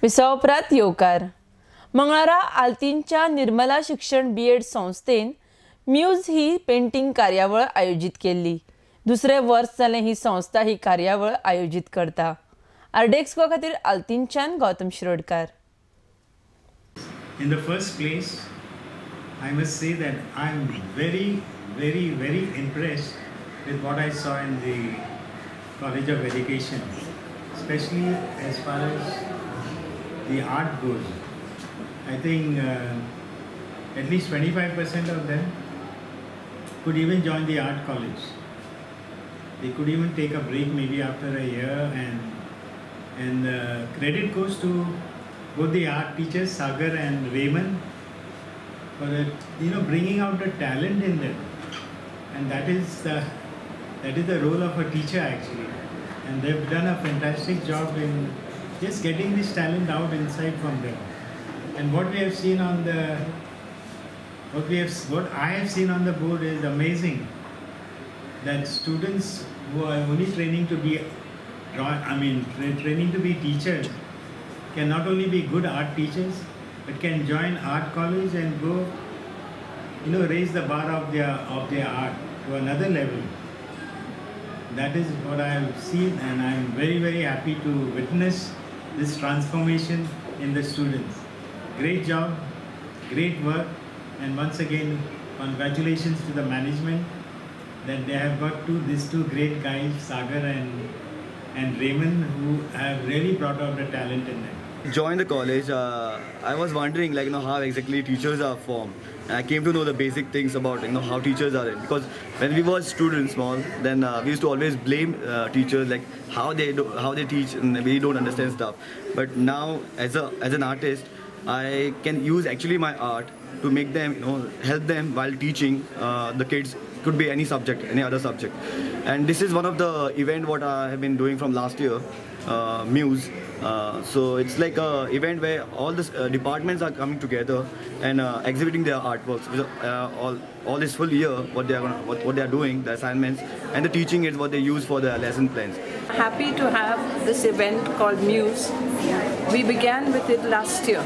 विसावपरात येवकार मंगळारा आल्तींच्या निर्मला शिक्षण बीएड संस्थेन म्यूज ही पेंटिंग कार्यावळ आयोजित केल्ली। दुसरे वर्स जालें ही संस्था ही कार्यावळ आयोजित करता। आर्डेक्सको खातीर आल्तींच्यान Gautam Shirodkar. In the first place, I must say that I'm very impressed with what I saw in the College of Education, especially as far as the art goes. I think at least 25% of them could even join the art college. They could even take a break maybe after a year, and credit goes to both the art teachers Sagar and Raymond for bringing out the talent in them, and that is the role of a teacher actually, and they've done a fantastic job in just getting this talent out inside from them. And what we have seen on the what I have seen on the board is amazing, that students who are only training to be training to be teachers can not only be good art teachers, but can join art college and go, raise the bar of their art to another level. That is what I have seen, and I am very happy to witness this transformation in the students. Great job, great work, and once again, congratulations to the management that they have got these two great guys, Sagar and Raymond, who have really brought out the talent in them. Joined the college, I was wondering how exactly teachers are formed. And I came to know the basic things about how teachers are in. Because when we were students small, then we used to always blame teachers how they teach, and we don't understand stuff. But now as an artist, I can use actually my art to make them help them while teaching the kids. Could be any subject, any other subject. And this is one of the event what I have been doing from last year, Muse. So it's like a event where all the departments are coming together and exhibiting their artworks. All this full year, what they are doing, the assignments, and the teaching is what they use for the lesson plans. Happy to have this event called Muse. We began with it last year.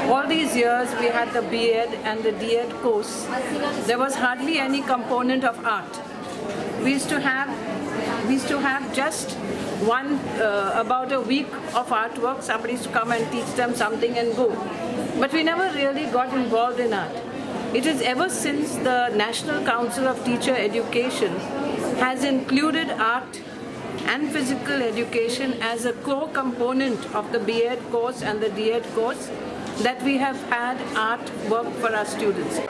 All these years we had the B.Ed and the D.Ed course. There was hardly any component of art. We used to have just one about a week of artwork. Somebody used to come and teach them something and go. But we never really got involved in art. It is ever since the National Council of Teacher Education has included art and physical education as a core component of the B.Ed course and the D.Ed course that we have had art work for our students.